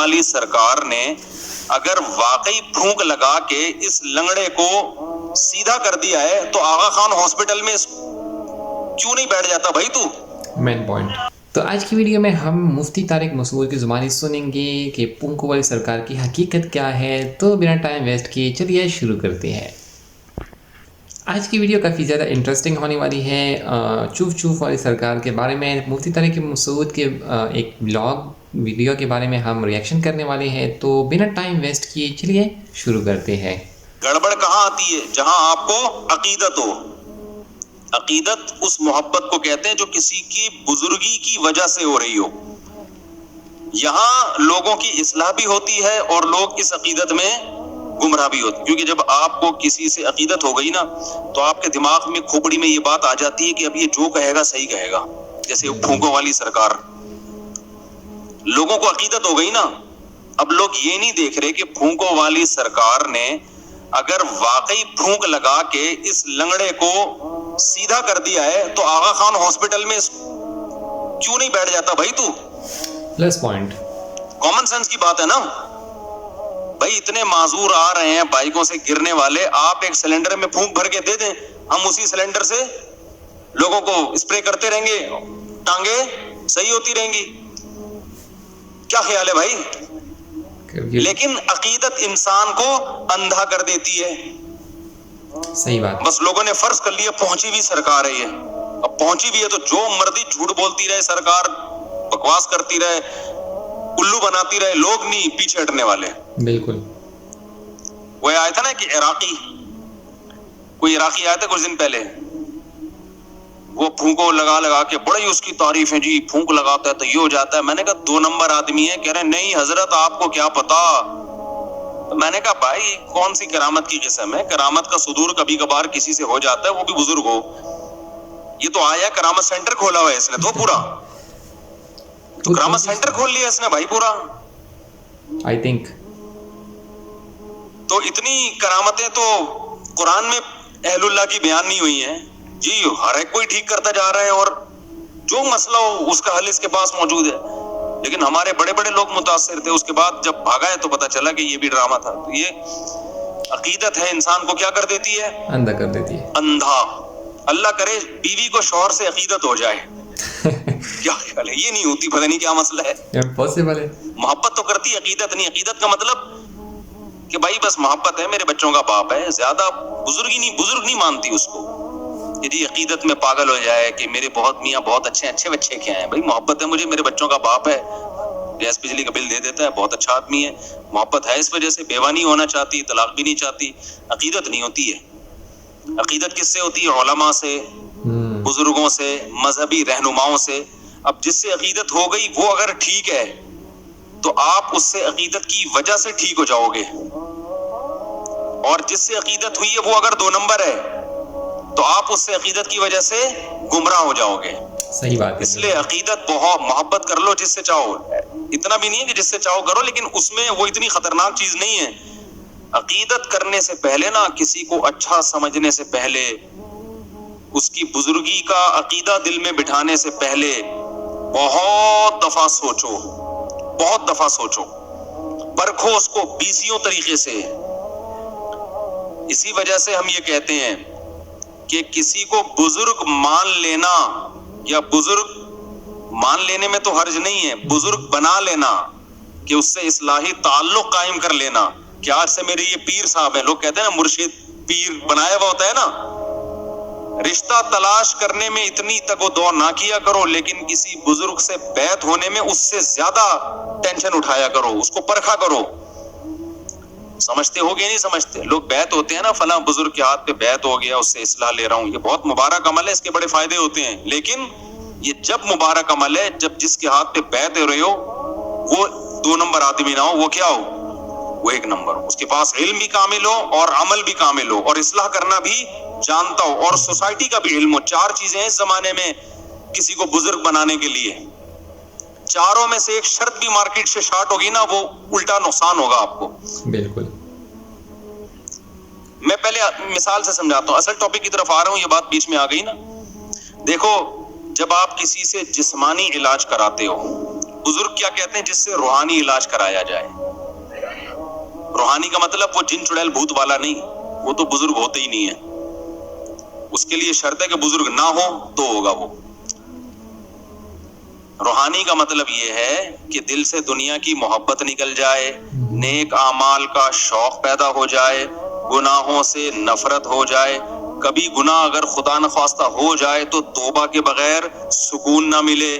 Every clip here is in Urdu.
والی سرکار نے اگر واقعی پھونک لگا کے اس لنگڑے کو سیدھا کر دیا ہے تو آغا خان ہاسپٹل میں کیوں نہیں بیٹھ جاتا بھائی تو؟ Main point. تو آج کی ویڈیو میں ہم مفتی طارق مسعود کی زبانی سنیں گے کہ پھونکوں والی سرکار کی حقیقت کیا ہے. تو بنا ٹائم ویسٹ کیے چلیے شروع کرتے ہیں. آج کی ویڈیو کافی زیادہ انٹرسٹنگ ہونے والی ہے. چوف چوف والی سرکار کے بارے میں مفتی طارق مسعود کے ایک بلاگ ویڈیو کے بارے میں ہم ریئیکشن کرنے والے ہیں. تو بنا ٹائم ویسٹ کیے چلیے شروع کرتے ہیں. گڑبڑ کہاں آتی ہے؟ جہاں آپ کو عقیدت ہو. عقیدت اس محبت کو کہتے ہیں جو کسی کی بزرگی کی وجہ سے ہو رہی ہو. یہاں لوگوں کی اصلاح بھی ہوتی ہے اور لوگ اس عقیدت میں گمراہ بھی ہوتے ہیں. کیونکہ جب آپ کو کسی سے عقیدت ہو گئی نا تو آپ کے دماغ میں کھوپڑی میں یہ بات آ جاتی ہے کہ اب یہ جو کہے گا صحیح کہے گا. جیسے پھونکوں والی سرکار، لوگوں کو عقیدت ہو گئی نا. اب لوگ یہ نہیں دیکھ رہے کہ پھونکوں والی سرکار نے اگر واقعی پھونک لگا کے اس لنگڑے کو سیدھا کر دیا ہے تو آغا خان ہاسپٹل میں کیوں نہیں بیٹھ جاتا بھائی تو؟ Plus point. کامن سینس کی بات ہے نا بھائی. اتنے معذور آ رہے ہیں بائکوں سے گرنے والے، آپ ایک سلنڈر میں پھونک بھر کے دے دیں، ہم اسی سلنڈر سے لوگوں کو اسپرے کرتے رہیں گے، ٹانگیں صحیح ہوتی رہیں گی. کیا خیال ہے بھائی؟ لیکن عقیدت انسان کو اندھا کر دیتی ہے. صحیح بات. بس لوگوں نے فرض کر لیا پہنچی بھی سرکار ہے یہ. اب پہنچی بھی ہے تو جو مرضی جھوٹ بولتی رہے سرکار، بکواس کرتی رہے، الو بناتی رہے، لوگ نہیں پیچھے ہٹنے والے. بالکل. وہ آیا تھا نا کہ کوئی عراقی آیا تھا کچھ دن پہلے، وہ پھونکو لگا کے بڑی اس کی تعریف ہے جی، پھونک لگاتا ہے تو یہ ہو جاتا ہے. میں نے کہا 2 نمبر آدمی ہے. کہہ رہے نہیں حضرت آپ کو کیا پتا. میں نے کہا بھائی کون سی کرامت کی قسم ہے؟ کرامت کا صدور کبھی کبھار کسی سے ہو جاتا ہے، وہ بھی بزرگ ہو. یہ تو آیا کرامت سینٹر کھولا ہوا ہے اس نے تو پورا، تو کرامت سینٹر کھول لیا اس نے بھائی پورا. آئی تھنک تو اتنی کرامتیں تو قرآن میں اہل اللہ کی بیان نہیں ہوئی ہیں جی. ہر ایک کوئی ٹھیک کرتا جا رہا ہے اور جو مسئلہ ہو اس کا حل اس کے پاس موجود ہے. لیکن ہمارے بڑے بڑے لوگ متاثر تھے. اس کے بعد جب بھاگا ہے تو پتا چلا کہ یہ بھی ڈرامہ تھا. تو یہ عقیدت ہے انسان کو کیا کر دیتی ہے؟ اندھا کر دیتی ہے. اندھا. اللہ کرے بیوی کو شوہر سے عقیدت ہو جائے. کیا خیال ہے؟ یہ نہیں ہوتی، پتہ نہیں کیا مسئلہ ہے. امپاسبل ہے. محبت تو کرتی، عقیدت نہیں. عقیدت کا مطلب کہ بھائی بس محبت ہے، میرے بچوں کا باپ ہے، زیادہ بزرگ نہیں مانتی اس کو. یدی عقیدت میں پاگل ہو جائے کہ میرے بہت میاں بہت اچھے بچے کیا ہیں. بھائی محبت ہے مجھے، میرے بچوں کا باپ ہے، گیس بجلی کا بل دے دیتا ہے، بہت اچھا آدمی ہے. محبت ہے اس وجہ سے بیوہ نہیں ہونا چاہتی، طلاق بھی نہیں چاہتی. عقیدت نہیں ہوتی ہے. عقیدت کس سے ہوتی ہے؟ علماء سے، بزرگوں سے، مذہبی رہنماؤں سے. اب جس سے عقیدت ہو گئی وہ اگر ٹھیک ہے تو آپ اس سے عقیدت کی وجہ سے ٹھیک ہو جاؤ گے، اور جس سے عقیدت ہوئی ہے وہ اگر 2 نمبر ہے تو آپ اس سے عقیدت کی وجہ سے گمراہ ہو جاؤ گے. صحیح بات ہے. اس لیے عقیدت بہت محبت کر لو جس سے چاہو. اتنا بھی نہیں ہے کہ جس سے چاہو کرو، لیکن اس میں وہ اتنی خطرناک چیز نہیں ہے. عقیدت کرنے سے پہلے نا، کسی کو اچھا سمجھنے سے پہلے، اس کی بزرگی کا عقیدہ دل میں بٹھانے سے پہلے بہت دفعہ سوچو، بہت دفعہ سوچو، پرکھو اس کو 20 طریقے سے. اسی وجہ سے ہم یہ کہتے ہیں کہ کسی کو بزرگ مان لینا، یا بزرگ مان لینے میں تو حرج نہیں ہے، بزرگ بنا لینا، کہ اس سے اصلاحی تعلق قائم کر لینا. کہ آج سے میرے یہ پیر صاحب ہیں، لوگ کہتے ہیں نا مرشد پیر بنایا ہوا ہوتا ہے نا. رشتہ تلاش کرنے میں اتنی تگ و دو نہ کیا کرو، لیکن کسی بزرگ سے بیعت ہونے میں اس سے زیادہ ٹینشن اٹھایا کرو، اس کو پرکھا کرو. سمجھتے ہو گے نہیں سمجھتے؟ لوگ بیعت ہوتے ہیں نا، فلاں بزرگ کے ہاتھ پہ بیعت ہو گیا، اس سے اصلاح لے رہا ہوں، یہ بہت مبارک عمل ہے، اس کے بڑے فائدے ہوتے ہیں. لیکن یہ جب مبارک عمل ہے جب جس کے ہاتھ پہ بیعت ہو رہے ہو وہ 2 نمبر آدمی نہ ہو. وہ کیا ہو؟ وہ 1 نمبر ہو. اس کے پاس علم بھی کامل ہو اور عمل بھی کامل ہو اور اصلاح کرنا بھی جانتا ہو اور سوسائٹی کا بھی علم ہو. 4 چیزیں ہیں اس زمانے میں کسی کو بزرگ بنانے کے لیے. 4 میں سے ایک شرط بھی مارکیٹ سے شارٹ ہوگی نا، وہ الٹا نقصان ہوگا آپ کو. بالکل. میں پہلے مثال سے سمجھاتا ہوں، اصل ٹاپک کی طرف آ رہا ہوں، یہ بات بیچ میں آ گئی نا. دیکھو جب آپ کسی سے جسمانی علاج کراتے ہو، بزرگ کیا کہتے ہیں؟ جس سے روحانی علاج کرایا جائے. روحانی کا مطلب وہ جن چڑیل بھوت والا نہیں, وہ تو بزرگ ہوتے ہی نہیں ہے. اس کے لیے شرط ہے کہ بزرگ نہ ہو تو ہوگا وہ. روحانی کا مطلب یہ ہے کہ دل سے دنیا کی محبت نکل جائے, نیک اعمال کا شوق پیدا ہو جائے, گناہوں سے نفرت ہو جائے. کبھی گناہ اگر خدا نخواستہ ہو جائے تو توبہ کے بغیر سکون نہ ملے.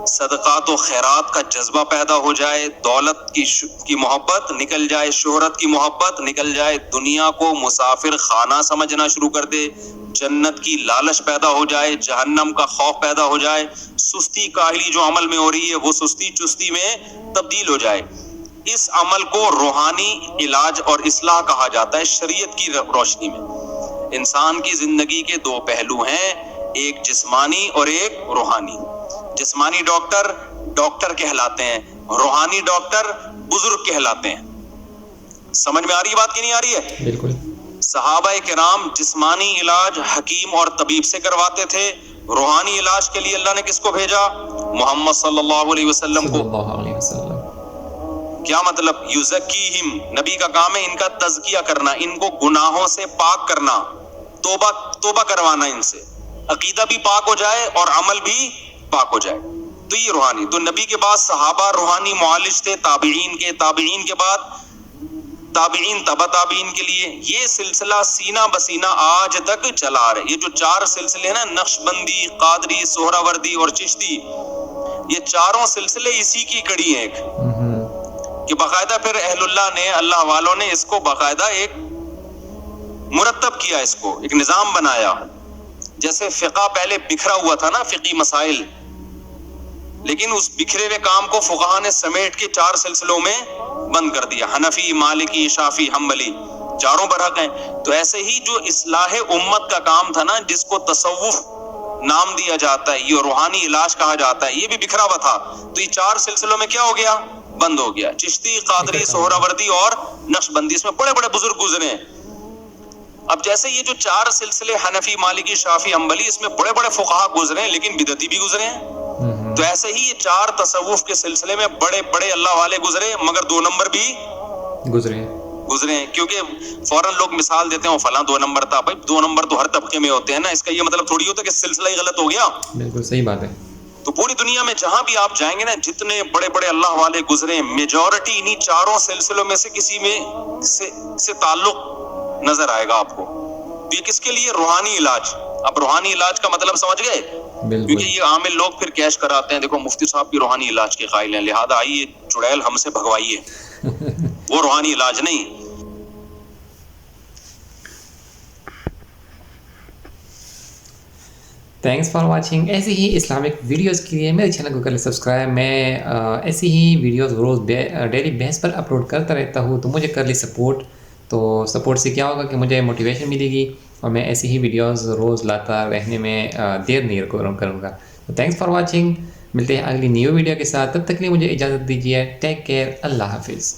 صدقات و خیرات کا جذبہ پیدا ہو جائے, دولت کی محبت نکل جائے, شہرت کی محبت نکل جائے, دنیا کو مسافر خانہ سمجھنا شروع کر دے, جنت کی لالچ پیدا ہو جائے, جہنم کا خوف پیدا ہو جائے, سستی کاہلی جو عمل میں ہو رہی ہے وہ سستی چستی میں تبدیل ہو جائے. اس عمل کو روحانی علاج اور اصلاح کہا جاتا ہے شریعت کی روشنی میں. انسان کی زندگی کے دو پہلو ہیں, ایک جسمانی اور ایک روحانی. جسمانی ڈاکٹر ڈاکٹر کہلاتے ہیں, روحانی ڈاکٹر بزرگ کہلاتے ہیں. سمجھ میں آ رہی بات کی نہیں آ رہی ہے؟ بالکل. صحابہ کرام جسمانی علاج حکیم اور طبیب سے کرواتے تھے, روحانی علاج کے لیے اللہ نے کس کو بھیجا؟ محمد صلی اللہ علیہ وسلم کو. صلی اللہ علیہ وسلم. کیا مطلب؟ یزکیہم, نبی کا کام ہے ان کا تزکیہ کرنا, ان کو گناہوں سے پاک کرنا, توبہ کروانا ان سے, عقیدہ بھی پاک ہو جائے اور عمل بھی پاک ہو جائے. تو یہ روحانی. تو نبی کے بعد صحابہ روحانی معالج تھے, تابعین کے بعد تابعین تبع تابعین کے لیے. یہ سلسلہ سینہ بسینہ آج تک چلا رہا ہے. یہ جو 4 سلسلے ہیں نا, نقشبندی, قادری, سہراوردی اور چشتی, یہ چاروں سلسلے اسی کی کڑی ہیں ایک, کہ باقاعدہ پھر اہل اللہ نے, اللہ والوں نے اس کو باقاعدہ ایک مرتب کیا, اس کو ایک نظام بنایا. جیسے فقہ پہلے بکھرا ہوا تھا نا, فقی مسائل, لیکن اس بکھرے ہوئے کام کو فقہا نے سمیٹ کے 4 سلسلوں میں بند کر دیا. حنفی, مالکی, شافعی, حنبلی, چاروں برحق ہیں. تو ایسے ہی جو اصلاح امت کا کام تھا نا, جس کو تصوف نام دیا جاتا ہے, یہ روحانی علاج کہا جاتا ہے, یہ بھی بکھرا ہوا تھا. تو یہ 4 سلسلوں میں کیا ہو گیا؟ بند ہو گیا. چشتی, قادری, سہراوردی اور نقشبندی, اس میں بڑے بڑے بزرگ گزرے ہیں. اب جیسے یہ جو 4 سلسلے حنفی, مالکی, شافعی, حنبلی, اس میں بڑے بڑے فقہا گزرے ہیں, لیکن بدعتی بھی گزرے ہیں. تو ایسے ہی یہ 4 تصوف کے سلسلے میں بڑے بڑے اللہ والے گزرے, مگر 2 نمبر بھی گزرے ہیں. کیونکہ فوراً لوگ مثال دیتے ہیں فلاں 2 نمبر تھا. بھائی 2 نمبر تو ہر طبقے میں ہوتے ہیں نا, اس کا یہ مطلب تھوڑی ہوتا کہ سلسلہ ہی غلط ہو گیا. بالکل صحیح بات ہے. تو پوری دنیا میں جہاں بھی آپ جائیں گے نا, جتنے بڑے بڑے اللہ والے گزرے, میجورٹی انہی 4 سلسلوں میں سے کسی میں سے تعلق نظر آئے گا آپ کو. یہ کس کے لیے؟ روحانی علاج. اب روحانی علاج کا مطلب سمجھ گئے؟ کیونکہ یہ عامل لوگ پھر کیش کراتے ہیں, دیکھو مفتی صاحب بھی روحانی علاج کے قائل ہیں, لہذا آئیے چڑیل ہم سے بھگوائیے. وہ روحانی علاج نہیں. Thanks for watching. ایسی ہی اسلامک ویڈیوز کے لیے میرے چینل کو کر لیں سبسکرائب. میں ایسی ہی ویڈیوز روز ڈیلی بیس پر اپلوڈ کرتا رہتا ہوں, تو مجھے کر لی سپورٹ. تو سپورٹ سے کیا ہوگا کہ مجھے موٹیویشن ملے گی, اور میں ایسی ہی ویڈیوز روز لاتا رہنے میں دیر نہیں کروں گا. تو تھینکس فار واچنگ. ملتے ہیں اگلی نیو ویڈیو کے ساتھ. تب تک کے لیے مجھے اجازت دیجیے. Take care. اللہ حافظ.